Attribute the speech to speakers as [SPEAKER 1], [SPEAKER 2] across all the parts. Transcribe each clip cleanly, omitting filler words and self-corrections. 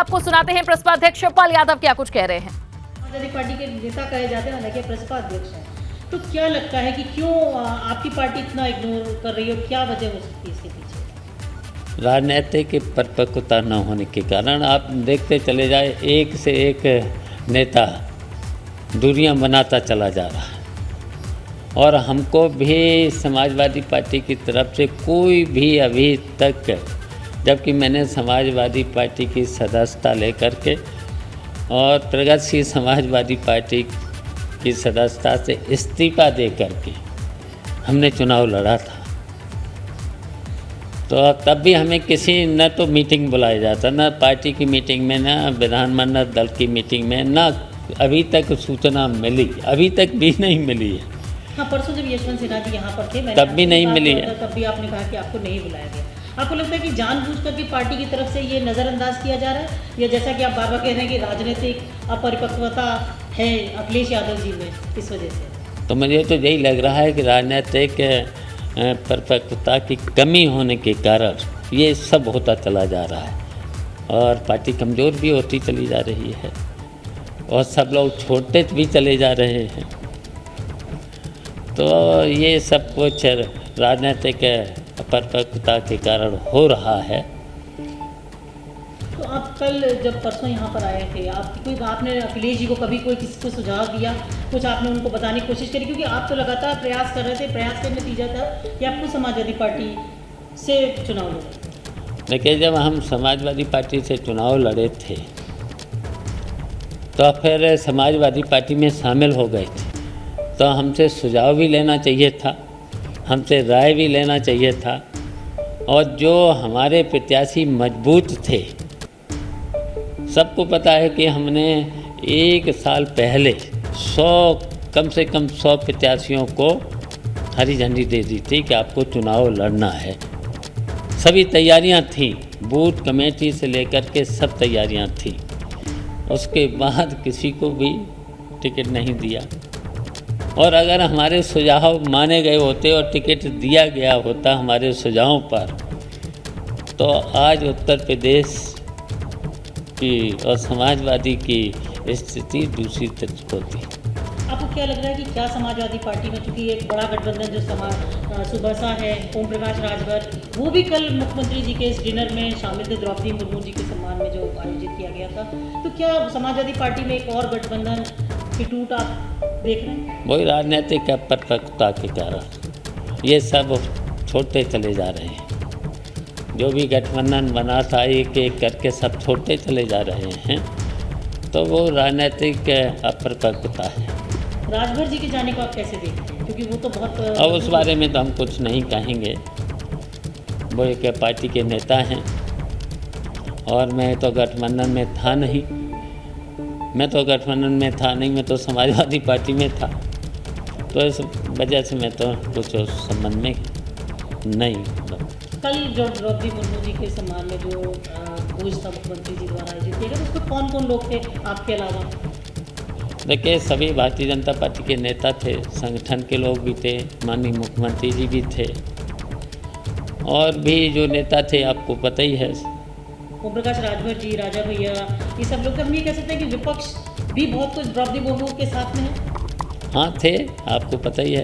[SPEAKER 1] आपको सुनाते हैं प्रसपा अध्यक्ष शिवपाल यादव क्या कुछ कह रहे हैं।
[SPEAKER 2] समाजवादी पार्टी के नेता कहे जाते हैं, हालांकि प्रसपा अध्यक्ष है, तो क्या लगता है कि क्यों आपकी पार्टी इतना इग्नोर कर रही है, क्या वजह हो सकती है इसके पीछे?
[SPEAKER 3] राजनीतिक परिपक्वता न होने के कारण आप देखते चले जाए, एक से एक नेता दूरियां बनाता चला जा रहा है। और हमको भी समाजवादी पार्टी की तरफ से कोई भी अभी तक, जबकि मैंने समाजवादी पार्टी की सदस्यता लेकर के और प्रगतिशील समाजवादी पार्टी की सदस्यता से इस्तीफा दे करके हमने चुनाव लड़ा था, तो तब भी हमें किसी न तो मीटिंग बुलाया जाता, न पार्टी की मीटिंग में, न विधानमंडल दल की मीटिंग में, न अभी तक सूचना मिली, अभी तक भी नहीं मिली है।
[SPEAKER 2] हाँ, परसों जब यशवंत सिन्हा जी यहाँ पर थे,
[SPEAKER 3] तब भी नहीं मिली है।
[SPEAKER 2] तब भी आपने कहा कि आपको नहीं बुलाया गया। आपको लगता है कि जानबूझकर की पार्टी की तरफ से ये नज़रअंदाज किया जा रहा है, या जैसा कि आप बार बार कह रहे हैं कि राजनीतिक अपरिपक्वता है अखिलेश यादव जी में, इस वजह से?
[SPEAKER 3] तो मुझे तो यही लग रहा है कि राजनीतिक परिपक्वता की कमी होने के कारण ये सब होता चला जा रहा है और पार्टी कमज़ोर भी होती चली जा रही है और सब लोग छोड़ते भी चले जा रहे हैं। तो ये सब कुछ राजनीतिक परिपक्वता के कारण हो रहा है।
[SPEAKER 2] तो आप कल जब परसों यहाँ पर आए थे, आपने अखिलेश जी को कभी कोई किसी को सुझाव दिया, कुछ आपने उनको बताने की कोशिश करी? क्योंकि आप तो लगातार प्रयास कर रहे थे, प्रयास का नतीजा था कि आपको समाजवादी पार्टी से चुनाव लड़े।
[SPEAKER 3] देखिए, जब हम समाजवादी पार्टी से चुनाव लड़े थे तो फिर समाजवादी पार्टी में शामिल हो गए थे, तो हमसे सुझाव भी लेना चाहिए था, हमसे राय भी लेना चाहिए था। और जो हमारे प्रत्याशी मजबूत थे, सबको पता है कि हमने एक साल पहले कम से कम 100 प्रत्याशियों को हरी झंडी दे दी थी कि आपको चुनाव लड़ना है। सभी तैयारियां थीं, बूथ कमेटी से लेकर के सब तैयारियां थीं। उसके बाद किसी को भी टिकट नहीं दिया। और अगर हमारे सुझाव माने गए होते और टिकट दिया गया होता हमारे सुझावों पर, तो आज उत्तर प्रदेश की और समाजवादी की स्थिति दूसरी तरफ होती।
[SPEAKER 2] आपको क्या लग रहा है कि क्या समाजवादी पार्टी में, चूंकि एक बड़ा गठबंधन जो सुबसा है, ओम प्रकाश राजभर, वो भी कल मुख्यमंत्री जी के इस डिनर में शामिल थे, द्रौपदी मुर्मू जी के सम्मान में जो आयोजित किया गया था, तो क्या समाजवादी पार्टी में एक और गठबंधन की टूट आप देख रहे हैं?
[SPEAKER 3] वही राजनीतिक अपरिपक्वता के कारण ये सब छोड़ते चले जा रहे हैं। जो भी गठबंधन बना था, एक एक करके सब छोड़ते चले जा रहे हैं, तो वो राजनीतिक अपरिपक्वता है।
[SPEAKER 2] राजभर जी के जाने को आप कैसे देखते हैं? क्योंकि वो तो बहुत,
[SPEAKER 3] अब उस बारे में तो हम कुछ नहीं कहेंगे। वो एक पार्टी के नेता हैं और मैं तो गठबंधन में था नहीं, मैं तो समाजवादी पार्टी में था, तो इस वजह से मैं तो कुछ उस संबंध में नहीं।
[SPEAKER 2] कल जो द्रौपदी मुर्मू जी के सम्मान में जो भोज था मुख्यमंत्री जी द्वारा आयोजित किया गया, उसमें कौन कौन लोग थे आपके अलावा?
[SPEAKER 3] देखिए, सभी भारतीय जनता पार्टी के नेता थे, संगठन के लोग भी थे, माननीय मुख्यमंत्री जी भी थे और भी जो नेता थे आपको पता ही है।
[SPEAKER 2] ओम प्रकाश राजभर जी, राजा भैया, ये सब लोग, हम ये कह सकते हैं कि विपक्ष भी बहुत कुछ द्रौपदी मुर्मू के साथ में है।
[SPEAKER 3] हाँ थे, आपको पता ही है।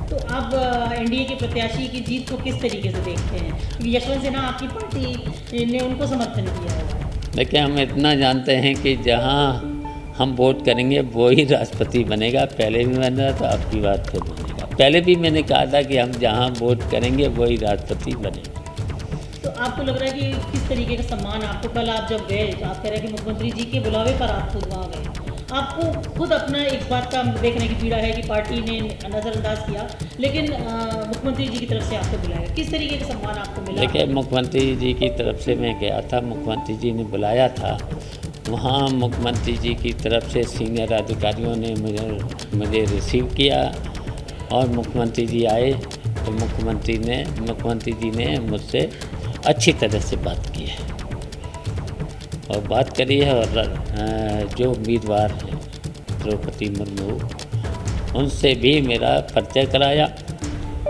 [SPEAKER 2] तो आप एनडीए के प्रत्याशी की जीत को किस तरीके से देखते हैं? क्योंकि यशवंत सिन्हा आपकी पार्टी ने उनको समर्थन किया है।
[SPEAKER 3] देखिए, हम इतना जानते हैं कि जहाँ हम वोट करेंगे वो ही राष्ट्रपति बनेगा। पहले भी मैंने तो आपकी बात फिर बनेगा। पहले भी मैंने कहा था कि हम जहाँ वोट करेंगे वही राष्ट्रपति बनेगा।
[SPEAKER 2] तो आपको लग रहा है कि किस तरीके का सम्मान आपको, कल आप जब गए, तो आप कह रहे हैं कि मुख्यमंत्री जी के बुलावे पर आप खुद वहाँ गए, आपको खुद अपना इस बात का देखने की पीड़ा है कि पार्टी ने नज़रअंदाज किया, लेकिन मुख्यमंत्री जी की तरफ से आपको बुलाया, किस तरीके का सम्मान आपको मिला?
[SPEAKER 3] देखिए, मुख्यमंत्री जी की तरफ से मैं गया था, मुख्यमंत्री जी ने बुलाया था। वहाँ मुख्यमंत्री जी की तरफ से सीनियर अधिकारियों ने मुझे रिसीव किया और मुख्यमंत्री जी आए तो मुख्यमंत्री जी ने मुझसे अच्छी तरह से बात की है और बात करी है। और जो उम्मीदवार हैं द्रौपदी मुर्मू, उनसे भी मेरा परिचय कराया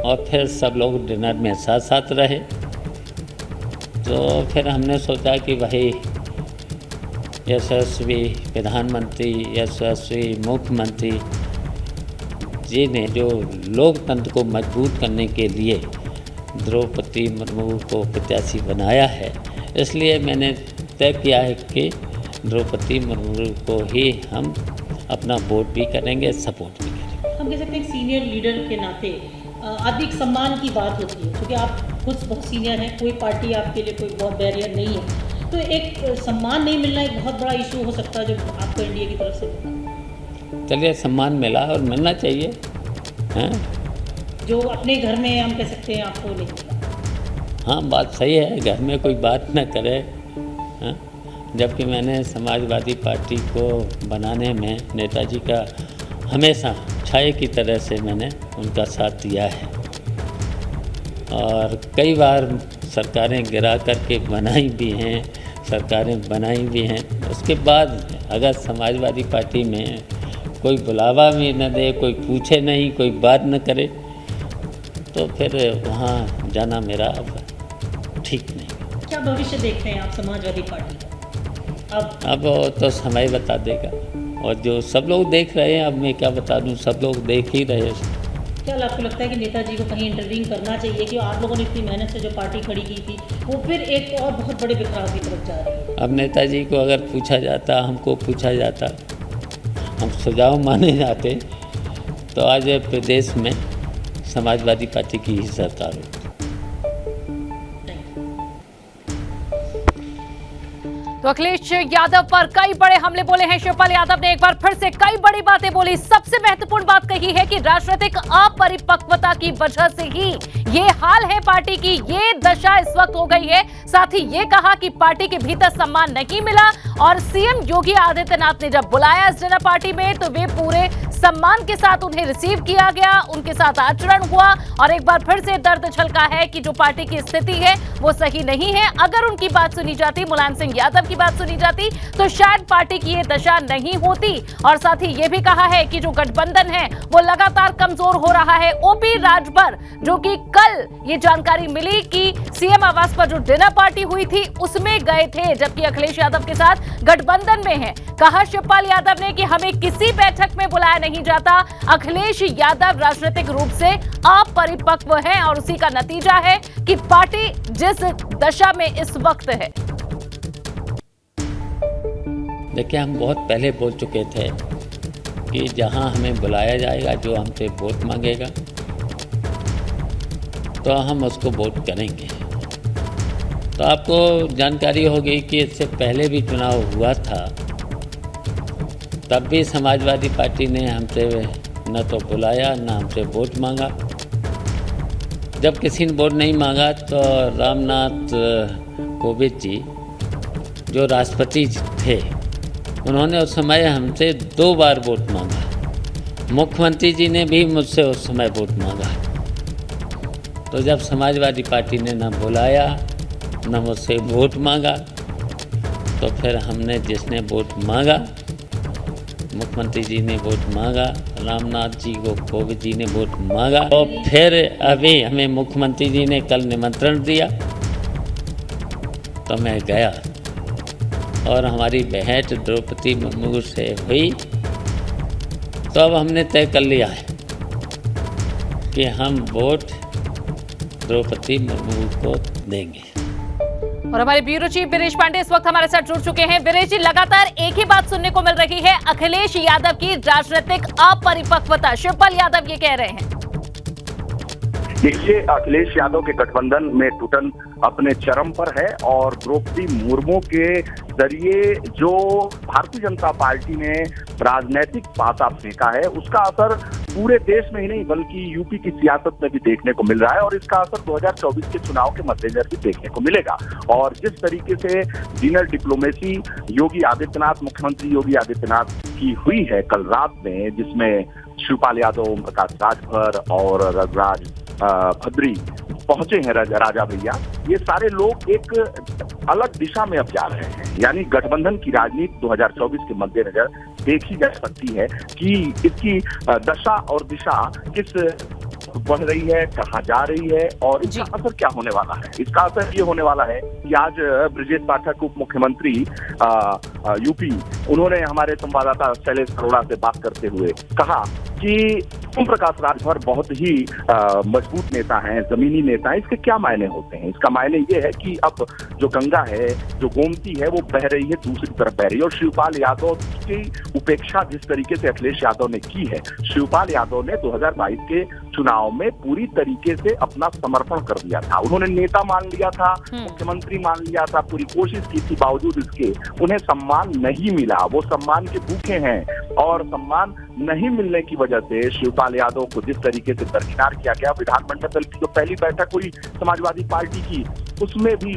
[SPEAKER 3] और फिर सब लोग डिनर में साथ साथ रहे। तो फिर हमने सोचा कि भाई यशस्वी प्रधानमंत्री, यशस्वी मुख्यमंत्री जी ने जो लोकतंत्र को मजबूत करने के लिए द्रौपदी मुर्मू को प्रत्याशी बनाया है, इसलिए मैंने तय किया है कि द्रौपदी मुर्मू को ही हम अपना वोट भी करेंगे, सपोर्ट भी करेंगे।
[SPEAKER 2] हम कह सकते हैं सीनियर लीडर के नाते अधिक सम्मान की बात होती है, क्योंकि आप खुद बहुत सीनियर हैं, कोई पार्टी आपके लिए कोई बहुत बैरियर नहीं है, तो एक सम्मान नहीं मिलना एक बहुत बड़ा इशू हो सकता है जो आपको एनडीए की तरफ से मिला।
[SPEAKER 3] चलिए, सम्मान मिला और मिलना चाहिए, हैं?
[SPEAKER 2] जो अपने घर में हम कह सकते हैं आपको नहीं मिला।
[SPEAKER 3] हाँ, बात सही है, घर में कोई बात न करे, हैं? जबकि मैंने समाजवादी पार्टी को बनाने में नेताजी का हमेशा छाये की तरह से मैंने उनका साथ दिया है और कई बार सरकारें गिरा करके बनाई भी हैं, सरकारें बनाई भी हैं। उसके बाद अगर समाजवादी पार्टी में कोई बुलावा भी न दे, कोई पूछे नहीं, कोई बात न करे, तो फिर वहाँ जाना मेरा अब ठीक नहीं।
[SPEAKER 2] क्या भविष्य देखते हैं आप समाजवादी पार्टी का?
[SPEAKER 3] अब तो समय बता देगा, और जो सब लोग देख रहे हैं, अब मैं क्या बता दूं, सब लोग देख ही रहे हैं।
[SPEAKER 2] क्या आपको लगता है कि नेताजी को कहीं इंटरवीन करना चाहिए कि आप लोगों ने इतनी मेहनत से जो पार्टी खड़ी की थी वो फिर एक और बहुत बड़े बिखराव की तरफ जा रही है?
[SPEAKER 3] अब नेताजी को अगर पूछा जाता, हमको पूछा जाता, हम सुझाव माने जाते, तो आज प्रदेश में समाजवादी पार्टी की ही सरकार होती।
[SPEAKER 1] तो अखिलेश यादव पर कई बड़े हमले बोले हैं शिवपाल यादव ने, एक बार फिर से कई बड़ी बातें बोली। सबसे महत्वपूर्ण बात कही है कि राजनीतिक अपरिपक्वता की वजह से ही ये हाल है, पार्टी की ये दशा इस वक्त हो गई है। साथ ही ये कहा कि पार्टी के भीतर सम्मान नहीं मिला और सीएम योगी आदित्यनाथ ने जब बुलाया इस डिनर पार्टी में तो वे पूरे सम्मान के साथ उन्हें रिसीव किया गया, उनके साथ आचरण हुआ और एक बार फिर से दर्द झलका है कि जो पार्टी की स्थिति है वो सही नहीं है। अगर उनकी बात सुनी जाती, मुलायम सिंह यादव की बात सुनी जाती, तो शायद पार्टी की ये दशा नहीं होती। और साथ ही ये भी कहा है कि जो गठबंधन है वो लगातार कमजोर हो रहा है। ओपी राजभर, जो कि कल ये जानकारी मिली कि सीएम आवास पर जो डिनर पार्टी हुई थी उसमें गए थे, जबकि अखिलेश यादव के साथ गठबंधन में है। कहा शिवपाल यादव ने कि हमें किसी बैठक में बुलाया नहीं जाता। अखिलेश यादव राजनीतिक रूप से अपरिपक्व है और उसी का नतीजा है कि पार्टी जिस दशा में इस वक्त है।
[SPEAKER 3] देखिए, हम बहुत पहले बोल चुके थे कि जहां हमें बुलाया जाएगा, जो हमसे वोट मांगेगा, तो हम उसको वोट करेंगे। तो आपको जानकारी होगी कि इससे पहले भी चुनाव हुआ था, तब भी समाजवादी पार्टी ने हमसे न तो बुलाया न हमसे वोट मांगा। जब किसी ने वोट नहीं मांगा तो रामनाथ कोविंद जी जो राष्ट्रपति थे, उन्होंने उस समय हमसे 2 बार वोट मांगा। मुख्यमंत्री जी ने भी मुझसे उस समय वोट मांगा। तो जब समाजवादी पार्टी ने न बुलाया न मुझसे वोट मांगा, तो फिर हमने जिसने वोट मांगा, मुख्यमंत्री जी ने वोट मांगा, रामनाथ जी को कोविंद जी ने वोट मांगा, तो फिर अभी हमें मुख्यमंत्री जी ने कल निमंत्रण दिया तो मैं गया और हमारी भेंट द्रौपदी मुर्मू से हुई। तो अब हमने तय कर लिया है कि हम वोट द्रौपदी मुर्मू को देंगे।
[SPEAKER 1] और हमारे ब्यूरो चीफ वीरेश पांडे इस वक्त हमारे साथ जुड़ चुके हैं। वीरेश जी, लगातार एक ही बात सुनने को मिल रही है, अखिलेश यादव की राजनीतिक अपरिपक्वता। शिवपाल यादव ये कह रहे हैं।
[SPEAKER 4] देखिए, अखिलेश यादव के गठबंधन में टूटन अपने चरम पर है और द्रौपदी मुर्मू के जरिए जो भारतीय जनता पार्टी ने राजनीतिक पासा फेंका है, उसका असर पूरे देश में ही नहीं बल्कि यूपी की सियासत में भी देखने को मिल रहा है और इसका असर 2024 के चुनाव के मद्देनजर भी देखने को मिलेगा। और जिस तरीके से डिनर डिप्लोमेसी योगी आदित्यनाथ, मुख्यमंत्री योगी आदित्यनाथ की हुई है कल रात में, जिसमें शिवपाल यादव, ओम प्रकाश राजभर और रघुराज भद्री पहुंचे हैं, राजा भैया, ये सारे लोग एक अलग दिशा में अब जा रहे हैं। यानी गठबंधन की राजनीति 2024 के मद्देनजर देखी जा सकती है कि इसकी दशा और दिशा किस कब बढ़ रही है, कहाँ जा रही है और इसका असर क्या होने वाला है। इसका असर ये होने वाला है कि आज ब्रजेश पाठक उप मुख्यमंत्री यूपी, उन्होंने हमारे संवाददाता शैलेश अरोड़ा से बात करते हुए कहा कि ओम प्रकाश राजभर बहुत ही मजबूत नेता हैं, जमीनी नेता हैं। इसके क्या मायने होते हैं? इसका मायने ये है कि अब जो गंगा है, जो गोमती है, वो बह रही है, दूसरी तरफ बह रही है। और शिवपाल यादव की उपेक्षा जिस तरीके से अखिलेश यादव ने की है, शिवपाल यादव ने 2022 के चुनाव में पूरी तरीके से अपना समर्पण कर दिया था। उन्होंने नेता मान लिया था, मुख्यमंत्री मान लिया था, पूरी कोशिश की थी, बावजूद इसके उन्हें सम्मान नहीं मिला। वो सम्मान के भूखे हैं और सम्मान नहीं मिलने की वजह से शिवपाल यादव को जिस तरीके से दरकिनार किया गया, विधानमंडल की जो पहली बैठक हुई समाजवादी पार्टी की, उसमें भी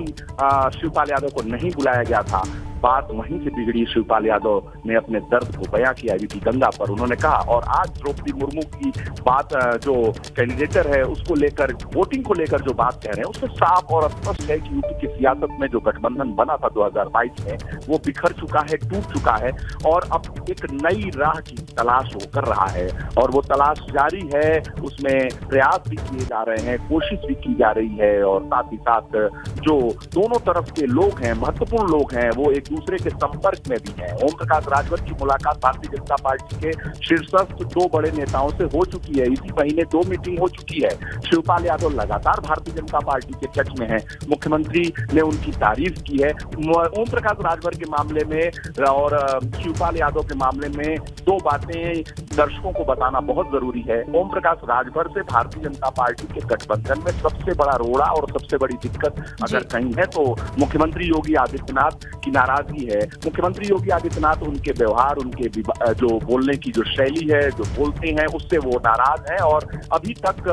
[SPEAKER 4] शिवपाल यादव को नहीं बुलाया गया था। बात वहीं से बिगड़ी। शिवपाल यादव ने अपने दर्द को बयां किया यूपी गंगा पर। उन्होंने कहा, और आज द्रौपदी मुर्मू की बात, जो कैंडिडेटर है उसको लेकर, वोटिंग को लेकर जो बात कह रहे हैं, उससे साफ और स्पष्ट है कि यूपी की सियासत में जो गठबंधन बना था 2022 में, वो बिखर चुका है, टूट चुका है और अब एक नई राह की तलाश वो कर रहा है। और वो तलाश जारी है, उसमें प्रयास भी किए जा रहे हैं, कोशिश भी की जा रही है। और साथ ही साथ जो दोनों तरफ के लोग हैं, महत्वपूर्ण लोग हैं, वो एक दूसरे के संपर्क में भी हैं। ओम प्रकाश राजभर की मुलाकात भारतीय जनता पार्टी के शीर्षस्थ 2 बड़े नेताओं से हो चुकी है। इसी महीने 2 मीटिंग हो चुकी है। शिवपाल यादव लगातार भारतीय जनता पार्टी के टच में है। मुख्यमंत्री ने उनकी तारीफ की है। ओम प्रकाश राजभर के मामले में और शिवपाल यादव के मामले में 2 बातें दर्शकों को बताना बहुत जरूरी है। ओम प्रकाश राजभर से भारतीय जनता पार्टी के गठबंधन में सबसे बड़ा रोड़ा और सबसे बड़ी दिक्कत अगर कहीं है तो मुख्यमंत्री योगी आदित्यनाथ की नाराजगी है। मुख्यमंत्री योगी आदित्यनाथ, उनके व्यवहार, उनके जो बोलने की जो शैली है, जो बोलते हैं, उससे वो नाराज हैं और अभी तक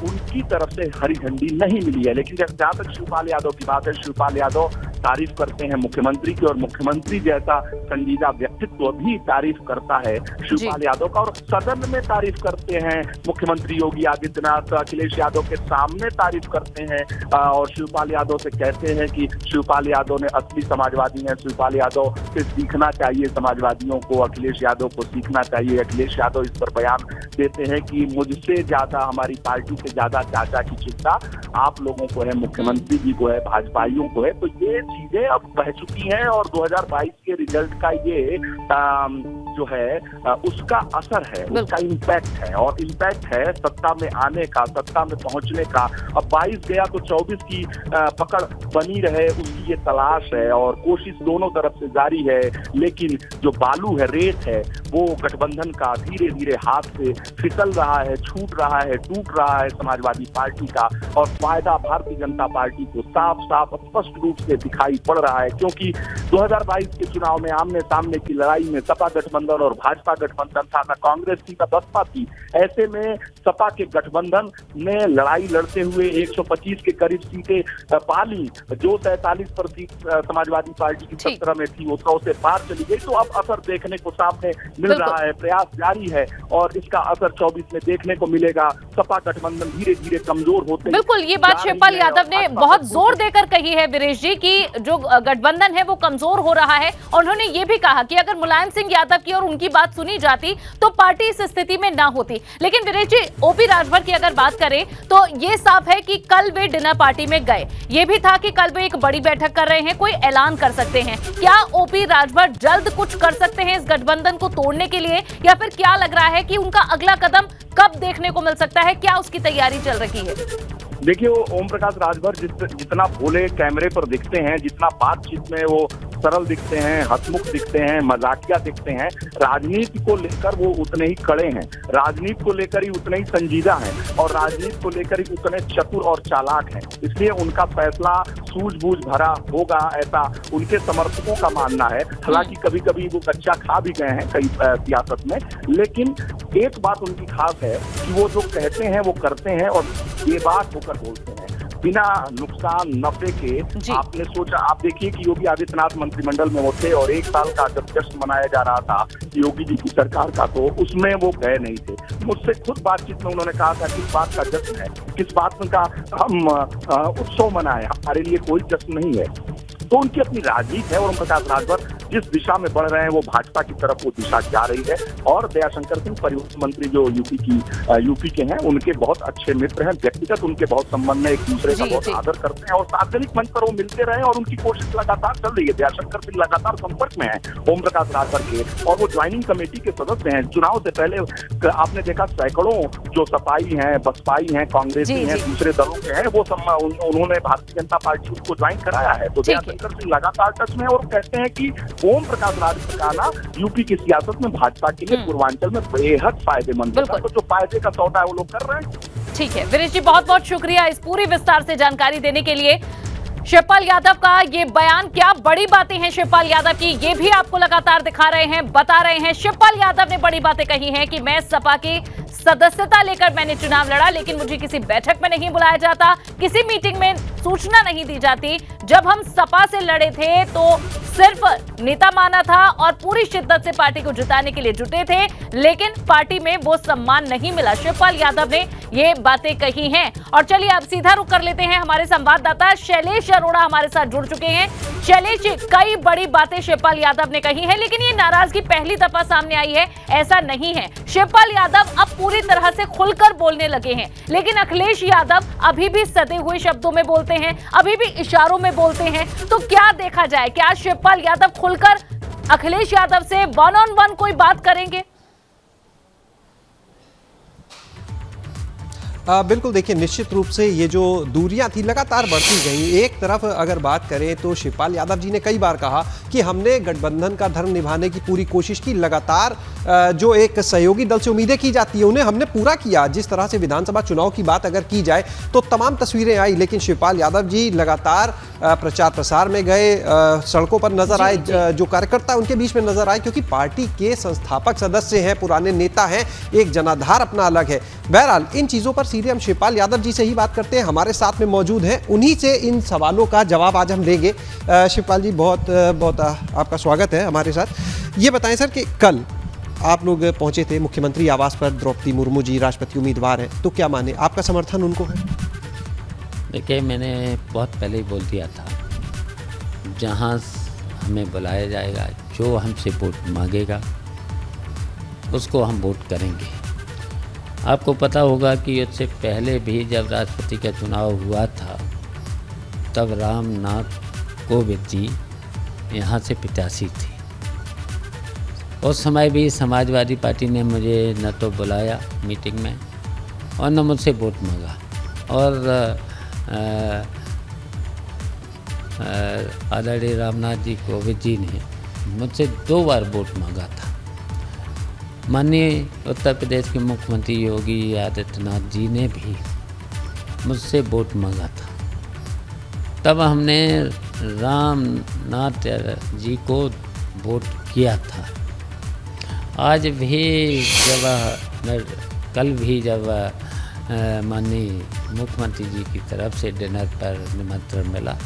[SPEAKER 4] उनकी तरफ से हरी झंडी नहीं मिली है। लेकिन जहां तक शिवपाल यादव की बात है, शिवपाल यादव तारीफ करते हैं मुख्यमंत्री की और मुख्यमंत्री जैसा संजीदा व्यक्तित्व भी तारीफ करता है शिवपाल यादव का। और सदन में तारीफ करते हैं मुख्यमंत्री योगी आदित्यनाथ, अखिलेश यादव के सामने तारीफ करते हैं और शिवपाल यादव से कहते हैं कि शिवपाल यादव ने असली समाजवादी हैं। शिवपाल यादव से सीखना चाहिए समाजवादियों को, अखिलेश यादव को सीखना चाहिए। अखिलेश यादव इस पर बयान देते हैं कि मुझसे ज्यादा, हमारी पार्टी से ज्यादा चाचा की चिंता आप लोगों को है, मुख्यमंत्री जी को है, भाजपाइयों को है। तो ये चीजें अब बह चुकी हैं और 2022 के रिजल्ट का ये जो है उसका असर है, उसका इम्पैक्ट है। और इम्पैक्ट है सत्ता में आने का, सत्ता में पहुंचने का। अब 22 गया तो 24 की पकड़ बनी रहे, उसकी ये तलाश है और कोशिश दोनों तरफ से जारी है। लेकिन जो बालू है, रेत है, वो गठबंधन का धीरे धीरे हाथ से फिसल रहा है, छूट रहा है, टूट रहा है समाजवादी पार्टी का। और फायदा भारतीय जनता पार्टी को साफ साफ स्पष्ट रूप से दिखाई पड़ रहा है, क्योंकि 2022 के चुनाव में आमने सामने की लड़ाई में सपा गठबंधन और भाजपा गठबंधन था, न कांग्रेस थी न बसपा थी। ऐसे में सपा के गठबंधन ने लड़ाई लड़ते हुए 125 के करीब सीटें पा ली। जो 47 पर सीट समाजवादी पार्टी की 17 में थी, वो 100 से पार चली गई। तो अब असर देखने को सामने मिल रहा है, प्रयास जारी है और इसका असर 24 में देखने को मिलेगा। सपा गठबंधन धीरे धीरे कमजोर होते,
[SPEAKER 1] बिल्कुल ये बात शिवपाल यादव ने बहुत जोर देकर कही है वीरेश जी की जो गठबंधन है वो कमजोर हो रहा है। और उन्होंने ये भी कहा कि अगर मुलायम सिंह यादव की और उनकी बात सुनी जाती तो पार्टी इस स्थिति में ना होती। लेकिन वीरेश जी, ओपी राजभर की अगर बात करें तो ये साफ है कि कल वे डिनर पार्टी में गए। ये भी था कि कल वे एक बड़ी बैठक कर रहे हैं, कोई ऐलान कर सकते हैं। क्या ओपी राजभर जल्द कुछ कर सकते हैं इस गठबंधन को तोड़ने के लिए, या फिर क्या लग रहा है कि उनका अगला कदम कब देखने को मिल सकता है? क्या उसकी तैयारी चल रही है?
[SPEAKER 4] देखिए, ओम प्रकाश राजभर जितना भोले कैमरे पर दिखते हैं, जितना बातचीत में वो सरल दिखते हैं, हंसमुख दिखते हैं, मजाकिया दिखते हैं, राजनीति को लेकर वो उतने ही कड़े हैं, राजनीति को लेकर ही उतने ही संजीदा हैं और राजनीति को लेकर ही उतने चतुर और चालाक हैं। इसलिए उनका फैसला सूझबूझ भरा होगा, ऐसा उनके समर्थकों का मानना है। हालांकि कभी कभी वो कच्चा खा भी गए हैं कई सियासत में, लेकिन एक बात उनकी खास है कि वो जो कहते हैं वो करते हैं और बेबाक होकर बोलते हैं, बिना नुकसान नफे के। आपने सोचा, आप देखिए कि योगी आदित्यनाथ मंत्रिमंडल में वो थे और 1 साल का जब जश्न मनाया जा रहा था योगी जी की सरकार का, तो उसमें वो गए नहीं थे। मुझसे खुद बातचीत में उन्होंने कहा था किस बात का जश्न है, किस बात का हम उत्सव मनाएं, हमारे लिए कोई जश्न नहीं है। तो उनकी अपनी राजनीति है और ओम प्रकाश राजभर जिस दिशा में बढ़ रहे हैं वो भाजपा की तरफ वो दिशा जा रही है। और दयाशंकर सिंह परिवहन मंत्री जो यूपी के हैं, उनके बहुत अच्छे मित्र हैं, व्यक्तिगत उनके बहुत संबंध है, एक दूसरे का बहुत आदर करते हैं और सार्वजनिक मंच पर वो मिलते रहे और उनकी कोशिश लगातार चल रही है। दयाशंकर सिंह लगातार संपर्क में है ओम प्रकाश राजभर के और वो ज्वाइनिंग कमेटी के सदस्य हैं। चुनाव से पहले आपने देखा सैकड़ों जो सपाई हैं, बसपाई हैं, कांग्रेसी हैं, दूसरे दलों के हैं, वो उन्होंने भारतीय जनता पार्टी उसको ज्वाइन कराया है। तो दयाशंकर सिंह लगातार टच में और कहते हैं कि ओम प्रकाश राजभर का आना यूपी की सियासत में भाजपा के लिए पूर्वांचल में बेहद फायदेमंद है। तो जो फायदे का सौदा है वो लोग कर रहे हैं।
[SPEAKER 1] ठीक है वीरेश जी, बहुत बहुत शुक्रिया इस पूरी विस्तार से जानकारी देने के लिए। शिवपाल यादव का ये बयान, क्या बड़ी बातें हैं शिवपाल यादव की, ये भी आपको लगातार दिखा रहे हैं, बता रहे हैं। शिवपाल यादव ने बड़ी बातें कही हैं कि मैं सपा की सदस्यता लेकर मैंने चुनाव लड़ा, लेकिन मुझे किसी बैठक में नहीं बुलाया जाता, किसी मीटिंग में सूचना नहीं दी जाती। जब हम सपा से लड़े थे तो सिर्फ नेता माना था और पूरी शिद्दत से पार्टी को जिताने के लिए जुटे थे, लेकिन पार्टी में वो सम्मान नहीं मिला। शिवपाल यादव ने ये बातें कही हैं। और चलिए अब सीधा रुख कर लेते हैं, हमारे संवाददाता शैलेश अरोड़ा हमारे साथ जुड़ चुके हैं। शैलेश, कई बड़ी बातें शिवपाल यादव ने कही है, लेकिन ये नाराजगी पहली दफा सामने आई है ऐसा नहीं है। शिवपाल यादव अब पूरी तरह से खुलकर बोलने लगे हैं, लेकिन अखिलेश यादव अभी भी सदे हुए शब्दों में बोलते हैं, अभी भी इशारों में बोलते हैं। तो क्या देखा जाए, क्या शिवपाल यादव खुलकर अखिलेश यादव से वन ऑन वन कोई बात करेंगे?
[SPEAKER 5] बिल्कुल, देखिए निश्चित रूप से ये जो दूरियां थी लगातार बढ़ती गई। एक तरफ अगर बात करें तो शिवपाल यादव जी ने कई बार कहा कि हमने गठबंधन का धर्म निभाने की पूरी कोशिश की, लगातार जो एक सहयोगी दल से उम्मीदें की जाती है उन्हें हमने पूरा किया। जिस तरह से विधानसभा चुनाव की बात अगर की जाए तो तमाम तस्वीरें आई, लेकिन शिवपाल यादव जी लगातार प्रचार प्रसार में गए, सड़कों पर नजर आए, जो कार्यकर्ता उनके बीच में नजर आए, क्योंकि पार्टी के संस्थापक सदस्य हैं, पुराने नेता हैं, एक जनाधार अपना अलग है। बहरहाल इन चीज़ों पर सीधे हम शिवपाल यादव जी से ही बात करते हैं, हमारे साथ में मौजूद हैं, उन्हीं से इन सवालों का जवाब आज हम लेंगे। शिवपाल जी, बहुत बहुत आपका स्वागत है हमारे साथ। ये बताएं सर कि कल आप लोग पहुंचे थे मुख्यमंत्री आवास पर, द्रौपदी मुर्मू जी राष्ट्रपति उम्मीदवार हैं, तो क्या माने आपका समर्थन उनको है?
[SPEAKER 3] देखिए, मैंने बहुत पहले ही बोल दिया था, जहाँ हमें बुलाया जाएगा, जो हमसे वोट मांगेगा उसको हम वोट करेंगे। आपको पता होगा कि उससे पहले भी जब राष्ट्रपति का चुनाव हुआ था तब रामनाथ कोविंद जी यहाँ से प्रत्याशी थे। उस समय भी समाजवादी पार्टी ने मुझे न तो बुलाया मीटिंग में और न मुझसे वोट मांगा, और आदरणीय रामनाथ जी कोविंद जी ने मुझसे 2 बार वोट मांगा था। माननीय उत्तर प्रदेश के मुख्यमंत्री योगी आदित्यनाथ जी ने भी मुझसे वोट मांगा था। तब हमने रामनाथ जी को वोट किया था। आज भी कल भी जब माननीय मुख्यमंत्री जी की तरफ से डिनर पर निमंत्रण मिला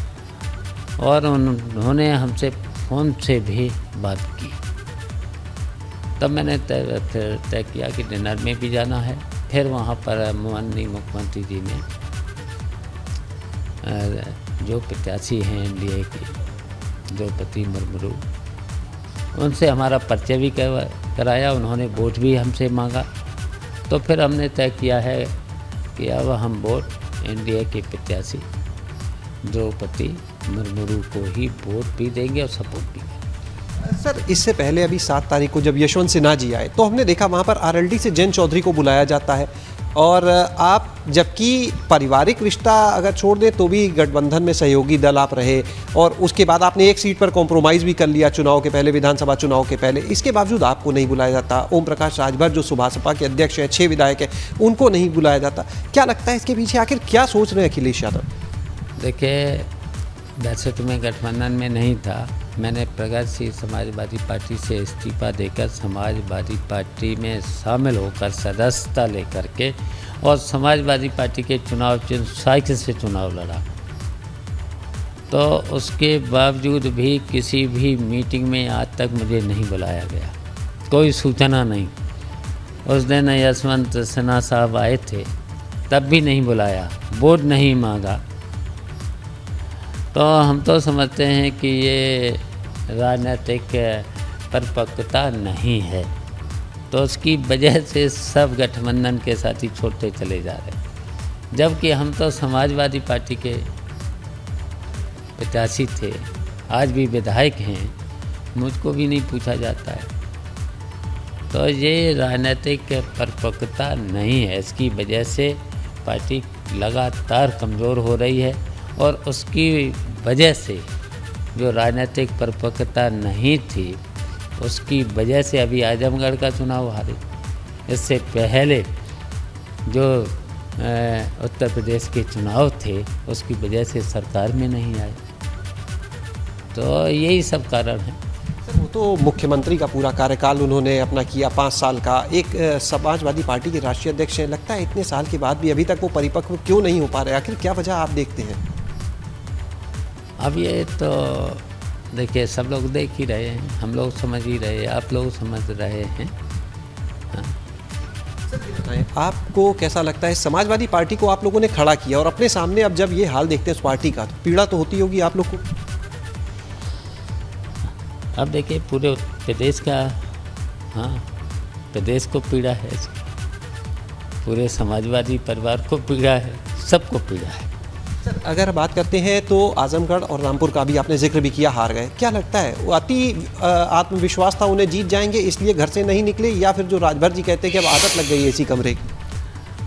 [SPEAKER 3] और उन्होंने हमसे फ़ोन से भी बात की, तब मैंने तय किया कि डिनर में भी जाना है। फिर वहाँ पर माननीय मुख्यमंत्री जी ने जो प्रत्याशी हैं एनडीए के द्रौपदी मुर्मू, उनसे हमारा परिचय भी कराया, उन्होंने वोट भी हमसे मांगा। तो फिर हमने तय किया है कि अब हम वोट एनडीए के प्रत्याशी द्रौपदी मुर्मू को ही वोट भी देंगे और सपोर्ट भी करेंगे।
[SPEAKER 5] सर, इससे पहले अभी 7 तारीख को जब यशवंत सिन्हा जी आए तो हमने देखा वहाँ पर आरएलडी से जयंत चौधरी को बुलाया जाता है, और आप जबकि पारिवारिक रिश्ता अगर छोड़ दें तो भी गठबंधन में सहयोगी दल आप रहे, और उसके बाद आपने एक सीट पर कॉम्प्रोमाइज़ भी कर लिया चुनाव के पहले, विधानसभा चुनाव के पहले। इसके बावजूद आपको नहीं बुलाया जाता। ओम प्रकाश राजभर जो सुभाषपा के अध्यक्ष हैं, 6 विधायक हैं, उनको नहीं बुलाया जाता। क्या लगता है इसके पीछे आखिर क्या सोच रहे हैं अखिलेश यादव?
[SPEAKER 3] देखिए, वैसे तो मैं गठबंधन में नहीं था। मैंने प्रगतिशील समाजवादी पार्टी से इस्तीफा देकर समाजवादी पार्टी में शामिल होकर सदस्यता लेकर के और समाजवादी पार्टी के चुनाव चिन्ह साइकिल से चुनाव लड़ा। तो उसके बावजूद भी किसी भी मीटिंग में आज तक मुझे नहीं बुलाया गया, कोई सूचना नहीं। उस दिन यशवंत सिन्हा साहब आए थे, तब भी नहीं बुलाया, वोट नहीं मांगा। तो हम तो समझते हैं कि ये राजनीतिक परिपक्वता नहीं है, तो उसकी वजह से सब गठबंधन के साथी छोड़ते चले जा रहे हैं। जबकि हम तो समाजवादी पार्टी के प्रत्याशी थे, आज भी विधायक हैं, मुझको भी नहीं पूछा जाता है। तो ये राजनीतिक परिपक्वता नहीं है, इसकी वजह से पार्टी लगातार कमज़ोर हो रही है और उसकी वजह से जो राजनीतिक परिपक्वता नहीं थी उसकी वजह से अभी आजमगढ़ का चुनाव हारे। इससे पहले जो उत्तर प्रदेश के चुनाव थे उसकी वजह से सरकार में नहीं आए। तो यही सब कारण है।
[SPEAKER 5] वो तो मुख्यमंत्री का पूरा कार्यकाल उन्होंने अपना किया 5 साल का, एक समाजवादी पार्टी के राष्ट्रीय अध्यक्ष हैं। लगता है इतने साल के बाद भी अभी तक वो परिपक्व क्यों नहीं हो पा रहे, आखिर क्या वजह आप देखते हैं?
[SPEAKER 3] अब ये तो देखिए सब लोग देख ही रहे हैं, हम लोग समझ ही रहे हैं, आप लोग समझ रहे हैं।
[SPEAKER 5] बताएं, आपको कैसा लगता है समाजवादी पार्टी को आप लोगों ने खड़ा किया और अपने सामने अब जब ये हाल देखते हैं उस पार्टी का, तो पीड़ा तो होती होगी आप लोग को?
[SPEAKER 3] अब देखिए पूरे प्रदेश का, हाँ प्रदेश को पीड़ा है, पूरे समाजवादी परिवार को पीड़ा है, सबको पीड़ा है।
[SPEAKER 5] सर अगर बात करते हैं तो आजमगढ़ और रामपुर का भी आपने जिक्र भी किया, हार गए, क्या लगता है वो अति आत्मविश्वास था उन्हें जीत जाएंगे इसलिए घर से नहीं निकले, या फिर जो राजभर जी कहते हैं कि अब आदत लग गई है इसी कमरे की?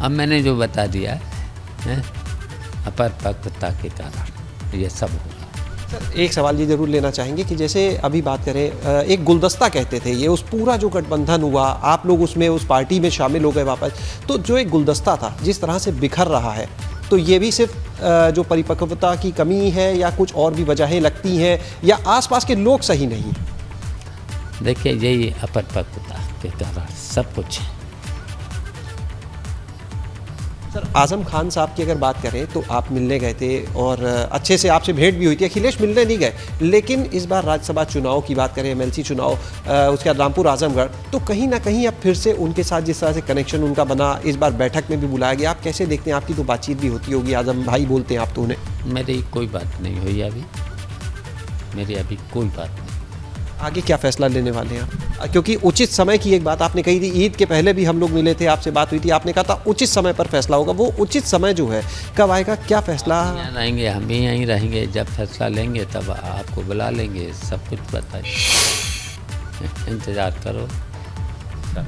[SPEAKER 3] अब मैंने जो बता दिया है अपरिपक्वता के कारण ये सब होगा।
[SPEAKER 5] सर एक सवाल ये जरूर लेना चाहेंगे कि जैसे अभी बात करें, एक गुलदस्ता कहते थे ये, उस पूरा जो गठबंधन हुआ आप लोग उसमें उस पार्टी में शामिल हो गए वापस, तो जो एक गुलदस्ता था जिस तरह से बिखर रहा है, तो ये भी सिर्फ जो परिपक्वता की कमी है या कुछ और भी वजहें लगती हैं, या आसपास के लोग सही नहीं हैं?
[SPEAKER 3] देखिए यही अपरिपक्वता के कारण सब कुछ है।
[SPEAKER 5] सर आजम खान साहब की अगर बात करें तो आप मिलने गए थे और अच्छे से आपसे भेंट भी हुई थी। अखिलेश मिलने नहीं गए, लेकिन इस बार राज्यसभा चुनाव की बात करें, एमएलसी चुनाव, उसके बाद रामपुर आजमगढ़, तो कहीं ना कहीं अब फिर से उनके साथ जिस तरह से कनेक्शन उनका बना, इस बार बैठक में भी बुलाया गया। आप कैसे देखते हैं? आपकी तो बातचीत भी होती होगी, आजम भाई बोलते हैं आप तो उन्हें।
[SPEAKER 3] मेरी कोई बात नहीं हुई अभी, मेरी अभी कोई बात नहीं।
[SPEAKER 5] आगे क्या फैसला लेने वाले हैं आप? क्योंकि उचित समय की एक बात आपने कही थी, ईद के पहले भी हम लोग मिले थे, आपसे बात हुई थी, आपने कहा था उचित समय पर फैसला होगा। वो उचित समय जो है कब आएगा, क्या फैसला?
[SPEAKER 3] यहाँ रहेंगे, हम भी यहीं रहेंगे, जब फैसला लेंगे तब आपको बुला लेंगे, सब कुछ बताइए, इंतज़ार करो।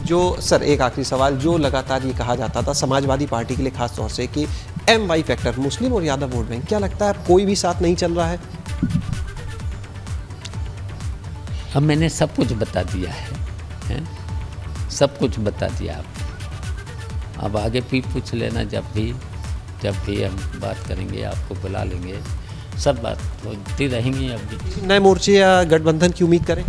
[SPEAKER 5] जो सर एक आखिरी सवाल, जो लगातार ये कहा जाता था समाजवादी पार्टी के लिए खास तौर से कि MY फैक्टर, मुस्लिम और यादव वोट बैंक, क्या लगता है कोई भी साथ नहीं चल रहा है?
[SPEAKER 3] अब मैंने सब कुछ बता दिया है? सब कुछ बता दिया आपको। अब आगे भी पूछ लेना, जब भी हम बात करेंगे आपको बुला लेंगे, सब बात होती रहेंगी। अब भी
[SPEAKER 5] नए मोर्चे या गठबंधन की उम्मीद करें?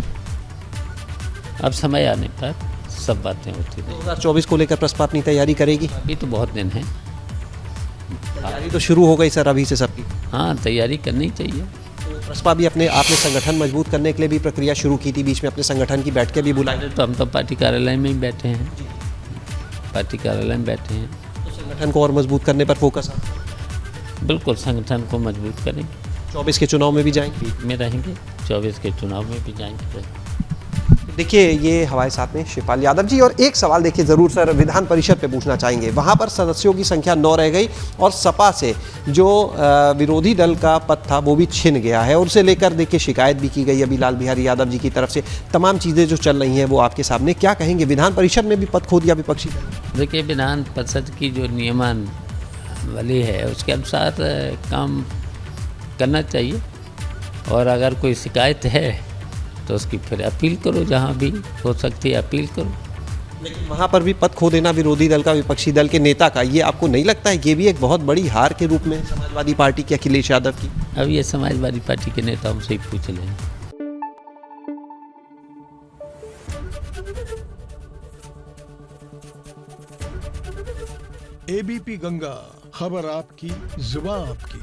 [SPEAKER 3] अब समय आने पर सब बातें होती रहेंगी।
[SPEAKER 5] 2024 को लेकर प्रस्ताव अपनी तैयारी करेगी?
[SPEAKER 3] अभी तो बहुत दिन है।
[SPEAKER 5] तैयारी तो शुरू हो गई सर अभी से सबकी।
[SPEAKER 3] हाँ, तैयारी करनी चाहिए।
[SPEAKER 5] प्रस्ताव भी आपने संगठन मजबूत करने के लिए भी प्रक्रिया शुरू की थी, बीच में अपने संगठन की बैठकें भी बुलाई।
[SPEAKER 3] तो हम तो पार्टी कार्यालय में ही बैठे हैं, पार्टी कार्यालय में बैठे हैं।
[SPEAKER 5] तो संगठन को और मजबूत करने पर फोकस है?
[SPEAKER 3] बिल्कुल, संगठन को मजबूत करेंगे।
[SPEAKER 5] 24 के चुनाव में भी जाएंगे?
[SPEAKER 3] बीच में रहेंगे, 24 के चुनाव में भी जाएंगे।
[SPEAKER 5] देखिए ये हमारे साथ में शिवपाल यादव जी। और एक सवाल देखिए ज़रूर सर विधान परिषद पे पूछना चाहेंगे, वहाँ पर सदस्यों की संख्या 9 रह गई और सपा से जो विरोधी दल का पद था वो भी छिन गया है, और उसे लेकर देखिए शिकायत भी की गई अभी लाल बिहारी यादव जी की तरफ से। तमाम चीज़ें जो चल रही हैं वो आपके सामने, क्या कहेंगे? विधान परिषद में भी पद खो दिया विपक्षी दल।
[SPEAKER 3] देखिए विधान परिषद की जो नियमावली है उसके अनुसार काम करना चाहिए, और अगर कोई शिकायत है तो उसकी फिर अपील करो, जहाँ भी हो सकती है अपील करो।
[SPEAKER 5] लेकिन वहाँ पर भी पद खो देना विरोधी दल का, विपक्षी दल के नेता का, ये आपको नहीं लगता है ये भी एक बहुत बड़ी हार के रूप में समाजवादी पार्टी के अखिलेश यादव की?
[SPEAKER 3] अब ये समाजवादी पार्टी के नेताओं से ही पूछ लें।
[SPEAKER 6] ABP गंगा, खबर आपकी, जुबान आपकी।